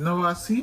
89।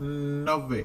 90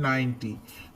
90।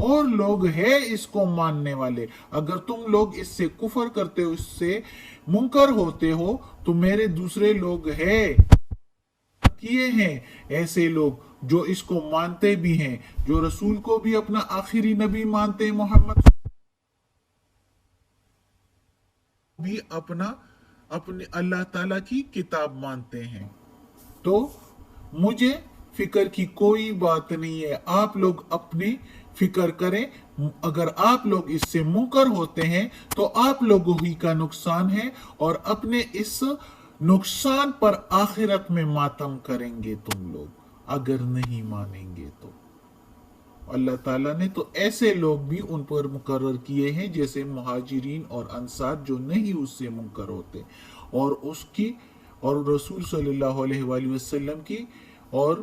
اور لوگ ہے اس کو ماننے والے. اگر تم لوگ اس سے کفر کرتے ہو، اس سے منکر ہوتے ہو، تو میرے دوسرے لوگ ہے کیے ہیں ایسے لوگ جو اس کو مانتے بھی ہیں، جو رسول کو بھی اپنا آخری نبی مانتے ہیں، محمد بھی اپنے اللہ تعالی کی کتاب مانتے ہیں. تو مجھے فکر کی کوئی بات نہیں ہے، آپ لوگ اپنی فکر کریں. اگر آپ لوگ اس سے منکر ہوتے ہیں تو آپ لوگوں ہی کا نقصان ہے، اور اپنے اس نقصان پر آخرت میں ماتم کریں گے تم لوگ اگر نہیں مانیں گے تو. اللہ تعالیٰ نے تو ایسے لوگ بھی ان پر مقرر کیے ہیں جیسے مہاجرین اور انصار جو نہیں اس سے منکر ہوتے، اور اس کی اور رسول صلی اللہ علیہ وآلہ وسلم کی اور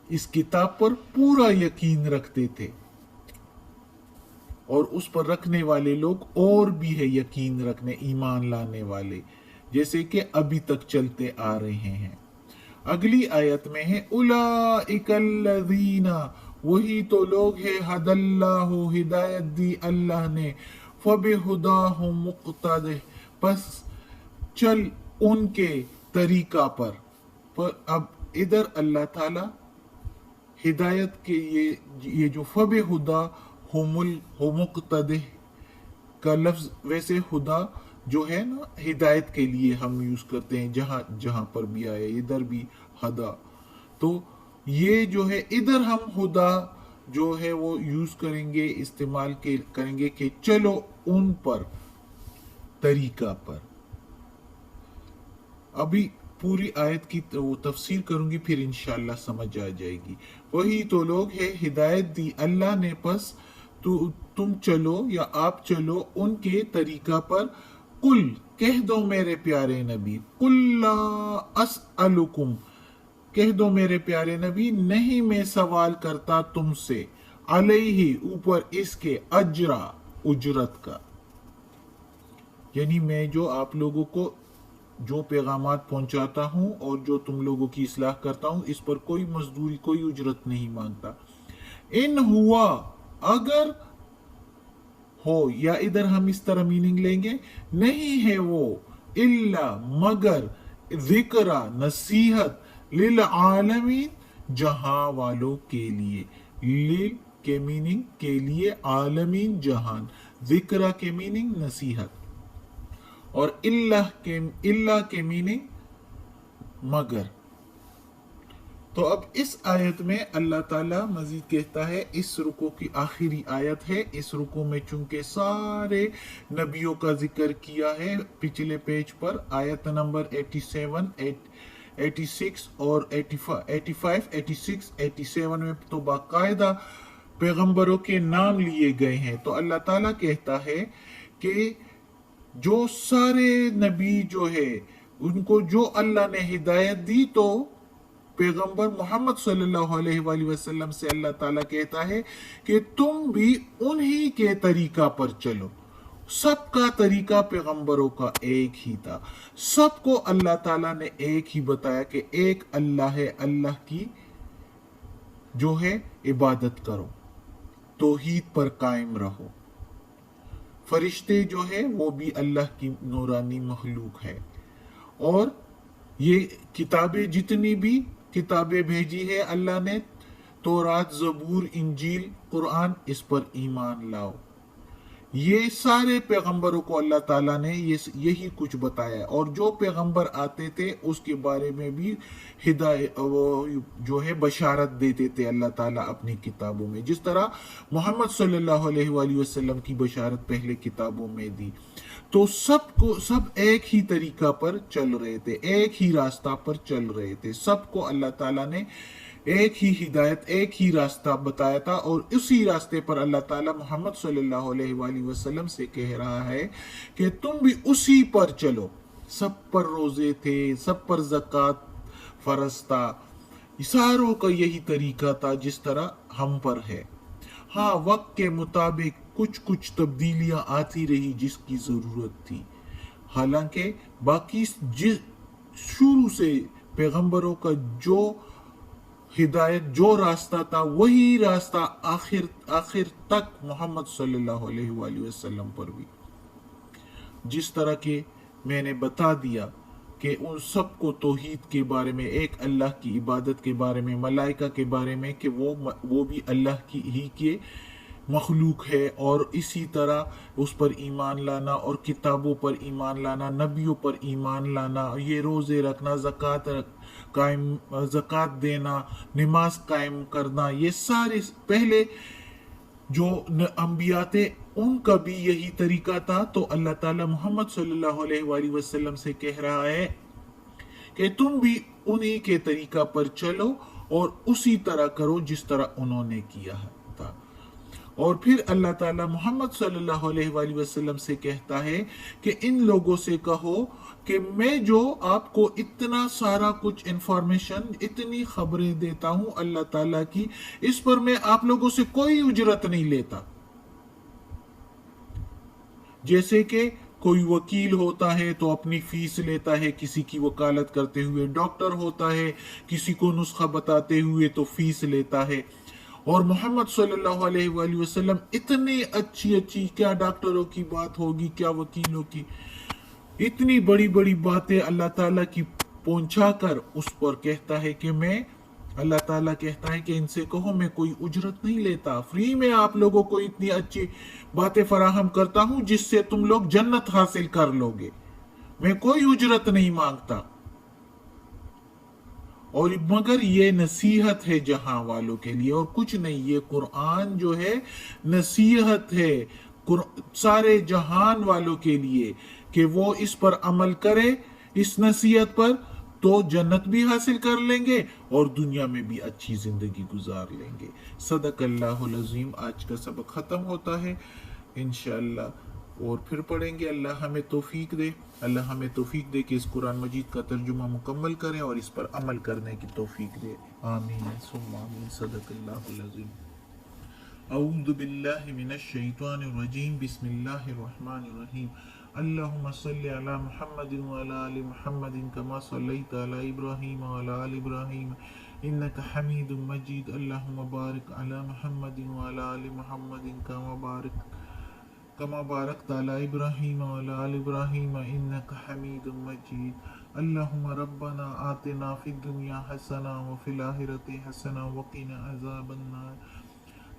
اس کتاب پر پورا یقین رکھتے تھے. اور اس پر رکھنے والے لوگ اور بھی ہے یقین رکھنے، ایمان لانے والے، جیسے کہ ابھی تک چلتے آ رہے ہیں. اگلی آیت میں ہے اولئک الذین، وہی تو لوگ ہیں ہد اللہ، ہدایت دی اللہ نے، فبہداہ مقتدہ، پس چل ان کے طریقہ پر. اب ادھر اللہ تعالی ہدایت کے یہ جو فبہدا ہو مقتدہ کا لفظ، ویسے خدا جو ہے نا ہدایت کے لیے ہم یوز کرتے ہیں، جہاں جہاں پر بھی آئے، ادھر بھی ہدا. تو یہ جو ہے ادھر ہم خدا جو ہے وہ یوز کریں گے، استعمال کریں گے کہ چلو ان پر طریقہ پر. ابھی پوری آیت کی تفسیر کروں گی، پھر انشاءاللہ سمجھ آ جائے گی. وہی تو لوگ ہے ہدایت دی اللہ نے، پس تو تم چلو یا آپ چلو ان کے طریقہ پر. قل، کہہ دو میرے پیارے نبی، قل لا اسألکم، کہہ دو میرے پیارے نبی، نہیں میں سوال کرتا تم سے، علیہ اوپر اس کے، اجرا اجرت کا. یعنی میں جو آپ لوگوں کو جو پیغامات پہنچاتا ہوں اور جو تم لوگوں کی اصلاح کرتا ہوں، اس پر کوئی مزدوری، کوئی اجرت نہیں مانگتا. ان ہوا، اگر ہو، یا ادھر ہم اس طرح میننگ لیں گے، نہیں ہے وہ، الا مگر، ذکرہ نصیحت، للعالمین جہاں والوں کے لیے. لل کے میننگ کے لیے، عالمین جہان، ذکرہ کے میننگ نصیحت، اور اللہ کے میننگ مگر. تو اب اس آیت میں اللہ تعالیٰ مزید کہتا ہے، اس رکوع کی آخری آیت ہے. اس رکوع میں چونکہ سارے نبیوں کا ذکر کیا ہے، پچھلے پیج پر آیت نمبر 87، 86 اور 85، 86، 87 میں تو باقاعدہ پیغمبروں کے نام لیے گئے ہیں. تو اللہ تعالیٰ کہتا ہے کہ جو سارے نبی جو ہے ان کو جو اللہ نے ہدایت دی، تو پیغمبر محمد صلی اللہ علیہ وآلہ وسلم سے اللہ تعالیٰ کہتا ہے کہ تم بھی انہی کے طریقہ پر چلو. سب کا طریقہ پیغمبروں کا ایک ہی تھا، سب کو اللہ تعالیٰ نے ایک ہی بتایا کہ ایک اللہ ہے، اللہ کی جو ہے عبادت کرو، توحید پر قائم رہو. فرشتے جو ہے وہ بھی اللہ کی نورانی مخلوق ہے، اور یہ کتابیں جتنی بھی کتابیں بھیجی ہے اللہ نے، تورات، زبور، انجیل، قرآن، اس پر ایمان لاؤ. یہ سارے پیغمبروں کو اللہ تعالیٰ نے یہی کچھ بتایا، اور جو پیغمبر آتے تھے اس کے بارے میں بھی ہدایت جو ہے بشارت دیتے تھے اللہ تعالیٰ اپنی کتابوں میں، جس طرح محمد صلی اللہ علیہ وآلہ وسلم کی بشارت پہلے کتابوں میں دی. تو سب ایک ہی طریقہ پر چل رہے تھے، ایک ہی راستہ پر چل رہے تھے. سب کو اللہ تعالیٰ نے ایک ہی ہدایت، ایک ہی راستہ بتایا تھا، اور اسی راستے پر اللہ تعالیٰ محمد صلی اللہ علیہ وآلہ وسلم سے کہہ رہا ہے کہ تم بھی اسی پر چلو. سب پر روزے تھے، سب پر زکوٰۃ فرض تھا، ساروں کا یہی طریقہ تھا جس طرح ہم پر ہے. ہاں، وقت کے مطابق کچھ تبدیلیاں آتی رہی جس کی ضرورت تھی، حالانکہ باقی شروع سے پیغمبروں کا جو ہدایت جو راستہ تھا وہی راستہ آخر تک محمد صلی اللہ علیہ وآلہ وسلم پر بھی. جس طرح کہ میں نے بتا دیا کہ ان سب کو توحید کے بارے میں، ایک اللہ کی عبادت کے بارے میں، ملائکہ کے بارے میں کہ وہ بھی اللہ کی ہی کے مخلوق ہے، اور اسی طرح اس پر ایمان لانا، اور کتابوں پر ایمان لانا، نبیوں پر ایمان لانا، یہ روزے رکھنا، زکوٰۃ دینا، نماز قائم کرنا، یہ سارے پہلے جو انبیاء تھے ان کا بھی یہی طریقہ تھا. تو اللہ تعالی محمد صلی اللہ علیہ وآلہ وسلم سے کہہ رہا ہے کہ تم بھی انہی کے طریقہ پر چلو اور اسی طرح کرو جس طرح انہوں نے کیا تھا. اور پھر اللہ تعالی محمد صلی اللہ علیہ وآلہ وسلم سے کہتا ہے کہ ان لوگوں سے کہو کہ میں جو آپ کو اتنا سارا کچھ انفارمیشن، اتنی خبریں دیتا ہوں اللہ تعالیٰ کی، اس پر میں آپ لوگوں سے کوئی اجرت نہیں لیتا. جیسے کہ کوئی وکیل ہوتا ہے تو اپنی فیس لیتا ہے کسی کی وکالت کرتے ہوئے، ڈاکٹر ہوتا ہے کسی کو نسخہ بتاتے ہوئے تو فیس لیتا ہے. اور محمد صلی اللہ علیہ وآلہ وسلم اتنے اچھی کیا ڈاکٹروں کی بات ہوگی، کیا وکیلوں کی، اتنی بڑی بڑی باتیں اللہ تعالیٰ کی پہنچا کر اس پر کہتا ہے کہ اللہ تعالیٰ کہتا ہے کہ ان سے کہو میں کوئی اجرت نہیں لیتا، فری میں آپ لوگوں کو اتنی اچھی باتیں فراہم کرتا ہوں جس سے تم لوگ جنت حاصل کر لو گے، میں کوئی اجرت نہیں مانگتا. اور مگر یہ نصیحت ہے جہاں والوں کے لیے اور کچھ نہیں. یہ قرآن جو ہے نصیحت ہے سارے جہان والوں کے لیے کہ وہ اس پر عمل کرے، اس نصیحت پر، تو جنت بھی حاصل کر لیں گے اور دنیا میں بھی اچھی زندگی گزار لیں گے. صدق اللہ العظیم. آج کا سبق ختم ہوتا ہے انشاءاللہ، اور پھر پڑھیں گے. اللہ ہمیں توفیق دے، اللہ ہمیں توفیق دے کہ اس قرآن مجید کا ترجمہ مکمل کریں اور اس پر عمل کرنے کی توفیق دے. آمین ثم آمین. صدق اللہ العظیم. اعوذ باللہ من الشیطان الرجیم. بسم اللہ الرحمن الرحیم. اللہم صلی علی محمد وعلی آل محمد کما صلیت علی ابراہیم وعلی آل ابراہیم انک حمید مجید. اللہم بارک علی محمد وعلی آل محمد کما بارکت علی ابراہیم وعلی آل ابراہیم انک حمید مجید. اللہم ربنا آتنا فی الدنیا حسنہ وفی الآخرۃ حسنہ وقنا عذاب النار.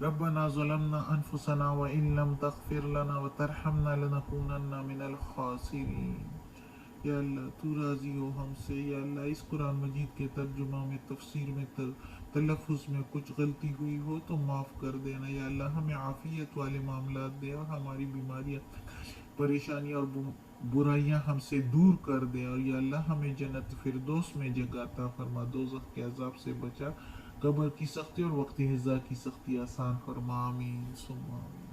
ربنا ظلمنا انفسنا وان لم تغفر لنا وترحمنا لنکونن من الخاسرین. یا اللہ تو راضی ہو ہم سے. یا اللہ اس قرآن مجید کے ترجمہ میں، تفسیر میں، تلفظ میں کچھ غلطی ہوئی ہو تو معاف کر دینا. یا اللہ ہمیں عافیت والے معاملات دے اور ہماری بیماریاں، پریشانیاں اور برائیاں ہم سے دور کر دے. اور یا اللہ ہمیں جنت فردوس میں جگہ عطا فرما، دوزخ کے عذاب سے بچا، قبر کی سختی اور وقت ہزا کی سختی آسان فرما. آمین ثم آمین.